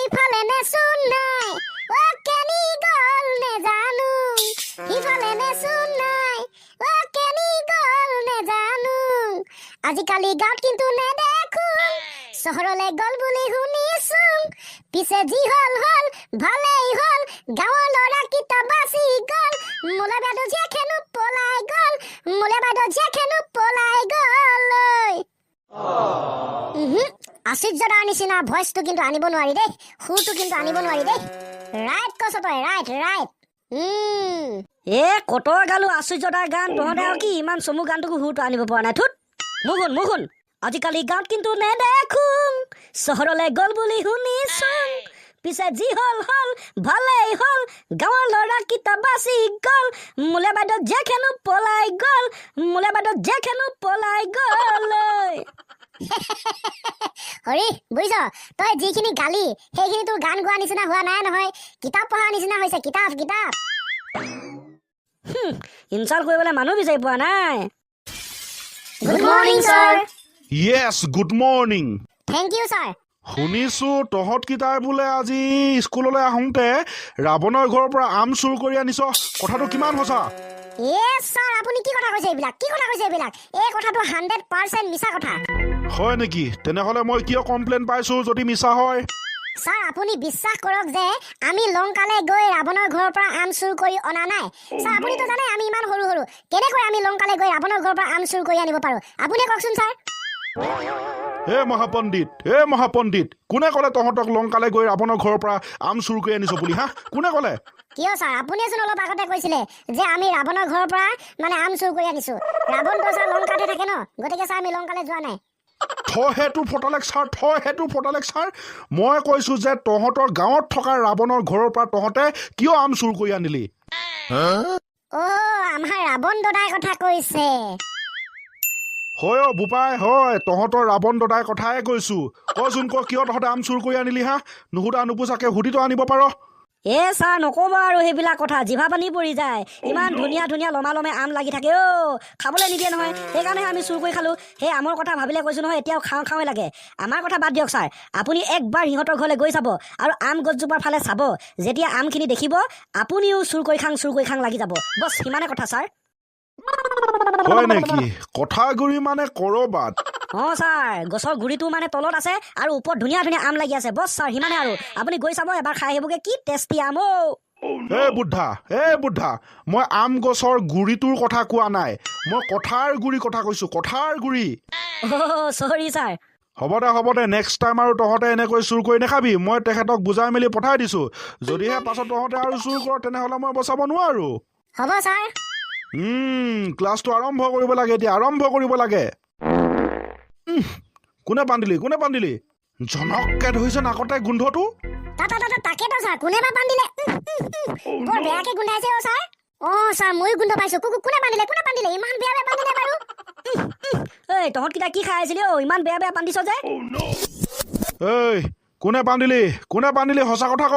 ইফালে নেচোন নাই কেনি গল নেজানো ইফালে নেচোন নাই কেনি গল নেজানো আজিকালি গাঁৱত কিন্তু নেদেখো চহৰলে গল বুলি শুনিছো পিছে যি হল হল ভালেই হল গাঁৱৰ ল'ৰা কিতা বাচি গল মোলে বাইদেউ জীয়েখেনো পলাই গল মোলে বাইদেউ জীয়েখেনো পলাই গল আশ্চৰ্যৰ নিচিনা ভইচটো কিন্তু আনিব নোৱাৰি দেই সুৰটো কিন্তু আনিব নোৱাৰি দেই ৰাইট কৈছ তই ৰাইট এ কত গালো আশ্চৰ্যতাৰ গান তহঁতে আৰু কি ইমান চমু গানটোকো সুৰটো আনিব পৰা নাই থুত মুগুন আজিকালি গাঁৱত কিন্তু নেদেখো চহৰলে গল বুলি শুনিছো পিছে যি হল হল ভালেই হল গাঁৱৰ ল'ৰা কিতা বাচি গল মোলে বাইদেউ জীয়েখেনো পলাই গল মোলে বাইদেউ জীয়েখেনো পলাই গল হৰি বুজিছ তই যিখিনি গালি সেইখিনি তোৰ গান গোৱা নিচিনা হোৱা নাই নহয় কিতাপ পঢ়া নিচিনা হৈছে কিতাপ ইনচাল্ট কৰিবলৈ মানুহ বিচাৰি পোৱা নাই good morning sir Yes, good morning. Thank you sir শুনিছো তহঁতকেইটাই বোলে আজি স্কুললৈ আহোঁতে ৰাৱণৰ ঘৰৰ পৰা আম চুৰ কৰি আনিছ কথাটো কিমান সঁচা ছাৰ আপুনি কি কথা কৈছে এইবিলাক এই কথাটো 100% মিছা কথা হয় নেকি তেনেহ'লে মই কিয় কমপ্লেইন পাইছো যদি মিছা হয় ছাৰ আপুনি বিশ্বাস কৰক যে আমি লংকালৈ গৈ ৰাৱণৰ ঘৰৰ পৰা আম চুৰ কৰি অনা নাই ছাৰ আপুনিতো জানে আমি ইমান সৰু কেনেকৈ আমি লংকালৈ গৈ ৰাৱণৰ ঘৰৰ পৰা আম চুৰ কৰি আনিব পাৰোঁ আপুনি কওকচোন ছাৰ হে মহাপণ্ডিত কোনে ক'লে তহঁতক লংকালৈ গৈ ৰাৱণৰ ঘৰৰ পৰা আম চুৰ কৰি আনিছ বুলি হা কোনে ক'লে কিয় ছাৰ আপুনিচোন অলপ আগতে কৈছিলে যে আমি ৰাৱণৰ ঘৰৰ পৰা মানে আম চুৰ কৰি আনিছো ৰাৱণটো ছাৰ লংকাতে থাকে ন গতিকে ছাৰ আমি লংকালৈ যোৱা নাই থৈ সেইটো ফটালেক ছাৰ মই কৈছো যে তহঁতৰ গাঁৱত থকা ৰাৱণৰ ঘৰৰ পৰা তহঁতে কিয় আম চুৰ কৰি আনিলি আমাৰ ৰাৱণ দদাই কথা কৈছে হয় বোপাই হয় তহঁতৰ ৰাৱণ দদাই কথাই কৈছো কচোন কিয় তহঁতে আম চুৰ কৰি আনিলি হা নুসুধা নুপুচাকে সুধিতো আনিব পাৰ এ ছাৰ নক'ব আৰু সেইবিলাক কথা জিভা পানী পৰি যায় ইমান ধুনীয়া লমে আম লাগি থাকে খাবলৈ নিদিয়ে নহয় সেইকাৰণে আমি চুৰ কৰি খালো সেই আমৰ কথা ভাবিলে কৈছো নহয় এতিয়াও খাওঁৱে লাগে আমাৰ কথা বাদ দিয়ক ছাৰ আপুনি একবাৰ সিহঁতৰ ঘৰলৈ গৈ চাব আৰু আম গছজোপাৰ ফালে চাব যেতিয়া আমখিনি দেখিব আপুনিও চুৰ কৰি খাং লাগি যাব বছ সিমানে কথা ছাৰ হয় নেকি কথাগুৰি মানে কৰবাত ছাৰ গছৰ গুৰিটো মানে তলত আছে আৰু ওপৰত ধুনীয়া আম লাগি আছে বছ ছাৰ সিমানে আৰু আপুনি গৈ চাব এবাৰ খাই আহিবগে কি টেষ্টি আম হে বুদ্ধা মই আম গছৰ গুৰিটোৰ কথা কোৱা নাই মই কঠাৰ গুৰি কথা কৈছো কঠাৰ গুৰি চৰি ছাৰ হ'ব দে নেক্সট টাইম আৰু তহঁতে এনেকৈ চুৰ কৰি নাখাবি মই তেখেতক বুজাই মেলি পঠাই দিছো যদিহে পাছত তহঁতে আৰু চুৰ কৰ তেনেহ'লে মই বচাব নোৱাৰো হ'ব ছাৰ ক্লাছটো আৰম্ভ কৰিব লাগে এতিয়া কোনে বান্ধিলি জনককে ধৰিছে নাকতে গোন্ধটো তাকেতো ছাৰ কোনে বা বান্ধিলে বৰ বেয়াকে গোন্ধাইছে ছাৰ ছাৰ ময়ো গোন্ধ পাইছো কোনে বান্ধিলে ইমান বেয়া বান্ধিলে বাৰু এই তহঁতকেইটা কি খাই আছিলি ইমান বেয়া বান্ধিছ যে এই কোনে বান্ধিলি সঁচা কথা ক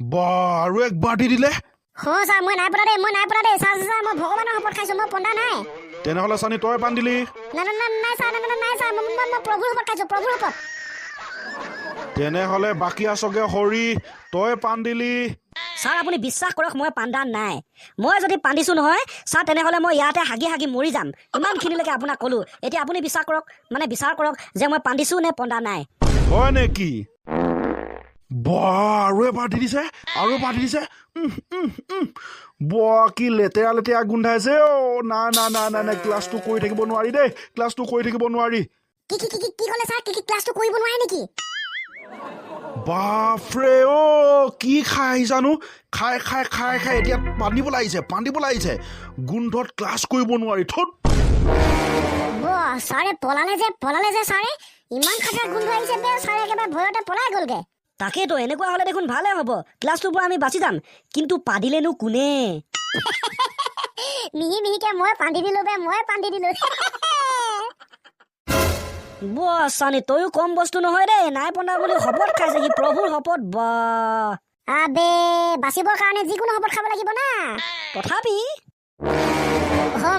বা আৰু এক বাটি দিলে ছাৰ মই নাই পৰা দেই ছাৰ মই ভগৱানৰ শপত খাইছো মই পন্দা নাই তেনেহ'লে চানি তই বান্ধিলি নাই ছাৰ মই প্ৰভুৰ শপত খাইছো প্ৰভুৰ শপত তেনেহ'লে বাকী আছগে হৰি তই বান্ধিলি ছাৰ আপুনি বিশ্বাস কৰক মই পাণ্ডা নাই মই যদি পান্দিছো নহয় ছাৰ তেনেহ'লে মই ইয়াতে হাগি মৰি যাম ইমানখিনিলৈকে আপোনাক ক'লো এতিয়া আপুনি বিচাৰ কৰক যে মই পান্দিছো নে পন্দা নাই হয় নেকি আৰু বাটি দিছে কি লেতেৰা গোন্ধাইছে নাই ক্লাছটো কৰি থাকিব নোৱাৰি দেই কি ক'লে ছাৰ কি ক্লাছটো কৰিব নোৱাৰে নেকি বাপৰে কি খাই জানো খাই এতিয়া পান্দিব লাগিছে গোন্ধত ক্লাছ কৰিব নোৱাৰি থত ছাৰে পলালে যে ছাৰে ইমান খাটাৰ গোন্ধ আহিছে বে ছাৰে একেবাৰে ভয়তে পলাই গ'লগে তাকেতো এনেকুৱা হ'লে দেখোন ভালে হ'ব ক্লাছটোৰ পৰা আমি বাচি যাম কিন্তু পাদিলেনো কোনে মিহিকে মই পান্দি দিলো চানি তয়ো কম বস্তু নহয় দেই নাই পন্দা বুলি শপত খাইছে সি প্ৰভুৰ শপত আবে বাচিবৰ কাৰণে যিকোনো শপত খাব লাগিব না তথাপি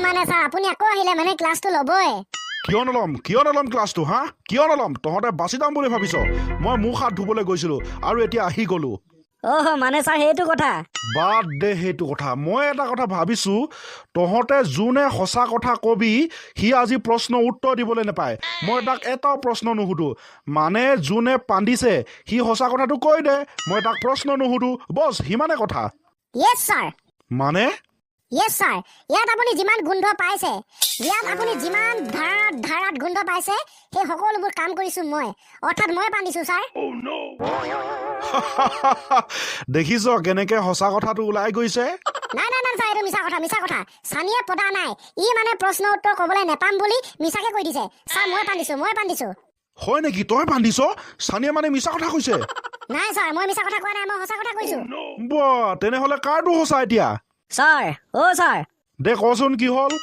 মানে ছাৰ আপুনি আকৌ আহিলে মানে ক্লাছটো ল'বই কিয় নল'ম ক্লাছটো হা কিয় নল'ম তহঁতে বাচি যাম বুলি ভাবিছ মই মুখ হাত ধুবলৈ গৈছিলোঁ আৰু এতিয়া আহি গ'লোঁ অহ মানে ছাৰ সেইটো কথা বাদ দে সেইটো কথা মই এটা কথা ভাবিছোঁ তহঁতে যোনে সঁচা কথা কবি সি আজি প্ৰশ্ন উত্তৰ দিবলৈ নাপায় মই তাক এটাও প্ৰশ্ন নুসুধো মানে যোনে পান্দিছে সি সঁচা কথাটো কৈ দে মই তাক প্ৰশ্ন নুসুধো বছ সিমানে কথা য়েছ ছাৰ মানে য়েছ ছাৰ ইয়াত আপুনি যিমান গোন্ধ পাইছে ইয়াত আপুনি যিমান ধাৰাত গোন্ধ পাইছে সেই সকলোবোৰ কাম কৰিছোঁ মই অৰ্থাৎ মই পান্দিছোঁ ছাৰ দেখিছ কেনেকে সঁচা কথাটো ওলাই গৈছে নাই ছাৰ এইটো মিছা কথা চানিয়ে পতা নাই ই মানে প্ৰশ্ন উত্তৰ ক'বলৈ নেপাম বুলি মিছাকে কৈ দিছে ছাৰ মই পান্দিছোঁ হয় নেকি তই পান্দিছ চানিয়ে মানে মিছা কথা কৈছে নাই ছাৰ মই মিছা কথা কোৱা নাই মই সঁচা কথা কৈছোঁ বাহ তেনেহ'লে কাৰটো সঁচা এতিয়া ছাৰ অ' ছাৰ দে কচোন কি হ'ল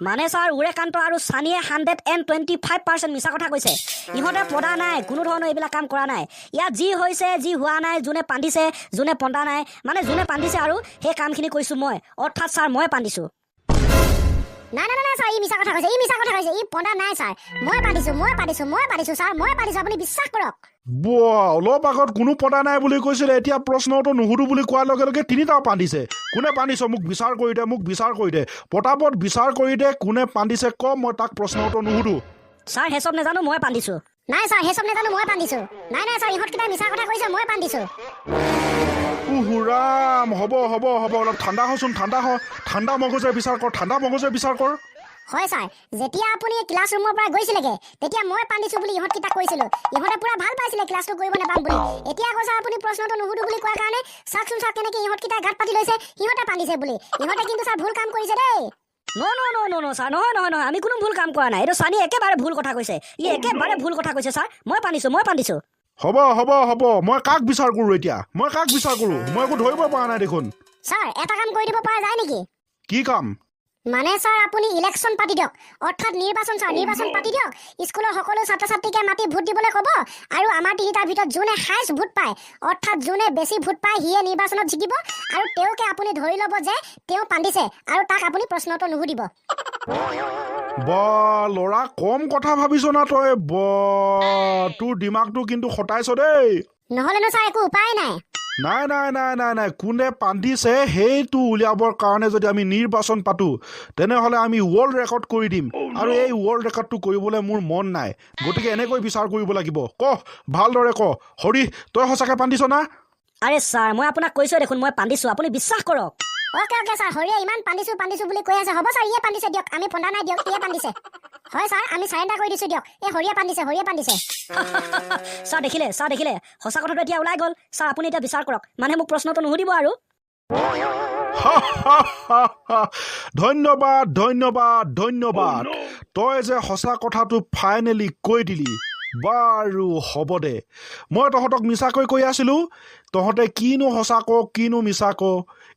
মানে ছাৰ উৰেকান্ত আৰু চানিয়ে 125% মিছা কথা কৈছে ইহঁতে পদা নাই কোনো ধৰণৰ এইবিলাক কাম কৰা নাই ইয়াত যি হৈছে যি হোৱা নাই যোনে পান্দিছে যোনে পন্দা নাই মানে যোনে পান্দিছে আৰু সেই কামখিনি কৰিছোঁ মই অৰ্থাৎ ছাৰ মই পান্দিছোঁ নাই ছাৰ ই মিছা কথা কৈছে ই পন্দা নাই ছাৰ মই পাতিছোঁ ছাৰ মই পাতিছোঁ আপুনি বিশ্বাস কৰক বাহ অলপ আগত কোনো পতা নাই বুলি কৈছিলে এতিয়া প্ৰশ্নটো নুসুধো বুলি কোৱাৰ লগে লগে তিনিটাও পান্দিছে কোনে পান্দিছ মোক বিচাৰ কৰি দে পটাপট বিচাৰ কৰি দে কোনে পান্দিছে ক মই তাক প্ৰশ্নটো নুসুধো ছাৰ সেই চব নাজানো মই পান্দিছোঁ নাই ছাৰ সেই চব নেজানো মই পান্দিছোঁ নাই ছাৰ ইহঁতকেইটাই মিছা কথা কৈছে মই পান্দিছোঁ ৰাম হ'ব অলপ ঠাণ্ডা হচোন ঠাণ্ডা মগজে বিচাৰ কৰ হয় ছাৰ যেতিয়া আপুনি ক্লাছ ৰুমৰ পৰা গৈছিলেগে তেতিয়া মই পান্দিছোঁ বুলি ইহঁতকেইটাক কৈছিলোঁ ইহঁতে পুৰা ভাল পাইছিলে ক্লাছটো কৰিব নাপাম বুলি এতিয়া কৈছে আপুনি প্ৰশ্নটো নুসুধো বুলি কোৱাৰ কাৰণে চাওকচোন ছাৰ কেনেকৈ ইহঁতকেইটাই গাত পাতি লৈছে সিহঁতে পান্দিছে বুলি ইহঁতে কিন্তু ছাৰ ভুল কাম কৰিছে দেই ন ছাৰ নহয় আমি কোনো ভুল কাম কৰা নাই এইটো চানি একেবাৰে ভুল কথা কৈছে ই একেবাৰে ভুল কথা কৈছে ছাৰ মই পান্দিছোঁ হ'ব মই কাক বিচাৰ কৰোঁ এতিয়া মই একো ধৰিব পৰা নাই দেখোন ছাৰ এটা কাম কৰি দিব পৰা যায় নেকি কি কাম মানে ছাৰ আপুনি ইলেকশ্যন পাতি দিয়ক অৰ্থাৎ নিৰ্বাচন পাতি দিয়ক স্কুলৰ সকলো ছাত্ৰ ছাত্ৰীকে মাতি ভোট দিবলৈ ক'ব আৰু আমাৰ তিনিটাৰ ভিতৰত যোনে হাইষ্ট ভোট পায় অৰ্থাৎ যোনে বেছি ভোট পায় সিয়ে নিৰ্বাচনত জিকিব আৰু তেওঁকে আপুনি ধৰি ল'ব যে তেওঁ পান্দিছে আৰু তাক আপুনি প্ৰশ্নটো নুসুধিব বা ল'ৰা কম কথা ভাবিছ না তই তোৰ দিমাগটো কিন্তু খটাইছ দেই নহ'লেনো ছাৰ একো উপায় নাই নাই কোনে পান্দিছে সেইটো উলিয়াবৰ কাৰণে যদি আমি নিৰ্বাচন পাতোঁ তেনেহ'লে আমি ৱৰ্ল্ড ৰেকৰ্ড কৰি দিম আৰু এই ৱৰ্ল্ড ৰেকৰ্ডটো কৰিবলৈ মোৰ মন নাই গতিকে এনেকৈ বিচাৰ কৰিব লাগিব ভালদৰে হৰি তই সঁচাকৈ পান্দিছ না আৰে ছাৰ মই আপোনাক কৈছোঁ দেখোন মই পান্দিছোঁ আপুনি বিশ্বাস কৰক অ'কে ছাৰ হৰিয়ে ইমান পান্দিছোঁ বুলি কৈ আছে হ'ব ছাৰ ইয়ে পান্দিছে দিয়ক আমি পন্দা নাই দিয়ক ইয়ে পান্দিছে হয় ছাৰ আমি চাৰেণ্ডাৰ কৰি দিছোঁ দিয়ক এই হৰিয়ে পান্দিছে ছাৰ দেখিলে সঁচা কথাটো এতিয়া ওলাই গ'ল ছাৰ আপুনি এতিয়া বিচাৰ কৰক মানে মোক প্ৰশ্নটো নুসুধিব আৰু ধন্যবাদ তই যে সঁচা কথাটো ফাইনেলি কৈ দিলি বাৰু হ'ব দে মই তহঁতক মিছাকৈ কৈ আছিলোঁ তহঁতে কিনো সঁচা ক কিনো মিছা ক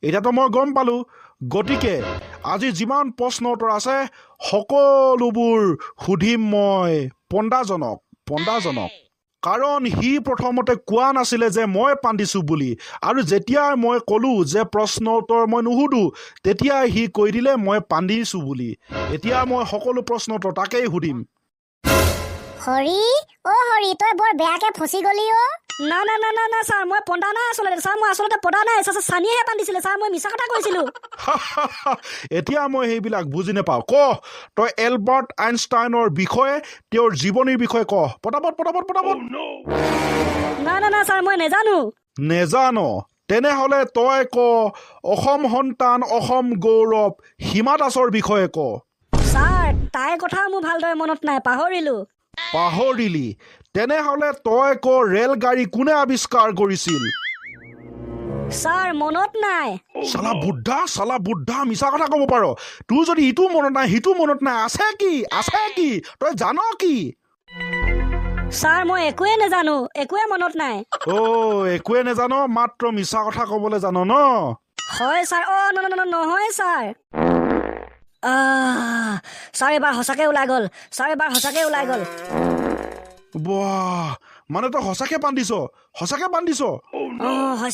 এতিয়াতো মই গম পালোঁ গতিকে আজি যিমান প্ৰশ্ন উত্তৰ আছে সকলোবোৰ সুধিম মই পণ্ডাজনক কাৰণ সি প্ৰথমতে কোৱা নাছিলে যে মই পান্দিছোঁ বুলি আৰু যেতিয়াই মই ক'লোঁ যে প্ৰশ্ন উত্তৰ মই নুসুধোঁ তেতিয়াই সি কৈ দিলে মই পান্দিছোঁ বুলি এতিয়া মই সকলো প্ৰশ্ন উত্তৰ তাকেই সুধিম হৰি তই বৰ বেয়াকে ফচি গলি না ছাৰ মই পন্দা নাই আচলতে পদা নাই চানিয়েহে পান্দিছিলে ছাৰ মই মিছা কথা কৈছিলোঁ এতিয়া মই সেইবিলাক বুজি নাপাওঁ তই এলবাৰ্ট আইনষ্টাইনৰ বিষয়ে তেওঁৰ জীৱনীৰ বিষয়ে পটাপট না ছাৰ মই নেজান তেনেহ'লে তই অসম সন্তান অসম গৌৰৱ হিমা দাসৰ বিষয়ে ছাৰ তাইৰ কথা মোৰ ভালদৰে মনত নাই পাহৰিলি তেনেহ'লে তই ৰেলগাড়ী কোনে আৱিষ্কাৰ কৰিছিল ছাৰ মনত নাই চালা বুদ্ধা মিছা কথা ক'ব পাৰ তোৰ যদি ইটো মনত নাই সিটো মনত নাই আছে কি তই জান কি ছাৰ মই একোৱে নাজানো একোৱে মনত নাই একোৱে নাজান মাত্ৰ মিছা কথা ক'বলৈ জান ন হয় ছাৰ নহয় ছাৰ ছাৰ এবাৰ সঁচাকৈ ওলাই গ'ল বাহ মানে তই সঁচাকৈ পান্দিছ হয়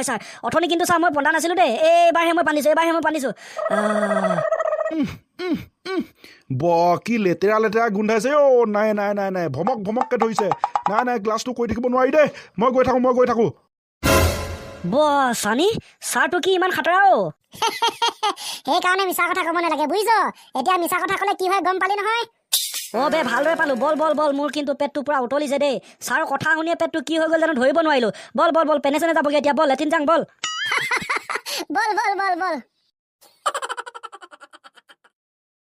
ছাৰ অথনি কিন্তু ছাৰ মই পন্দা নাছিলোঁ দেই এইবাৰহে মই পান্দিছোঁ কি লেতেৰা লেতেৰা গোন্ধাইছে নাই নাই নাই নাই ভমক ভমককে ধৰিছে নাই নাই গ্লাছটো কৈ থাকিব নোৱাৰি দেই মই গৈ থাকোঁ চানি ছাৰটো কি ইমান খাতৰা সেইকাৰণে মিছা কথা ক'ব নালাগে বুজিছ এতিয়া মিছা কথা ক'লে কি হয় গম পালি নহয় বে ভালদৰে পালো বল মোৰ কিন্তু পেটটো পুৰা উতলিছে দেই ছাৰৰ কথা শুনিয়ে পেটটো কি হৈ গ'ল জানো ধৰিব নোৱাৰিলো বল পেনে চেনে যাবগৈ এতিয়া বল লেট্ৰিন যাং বল বল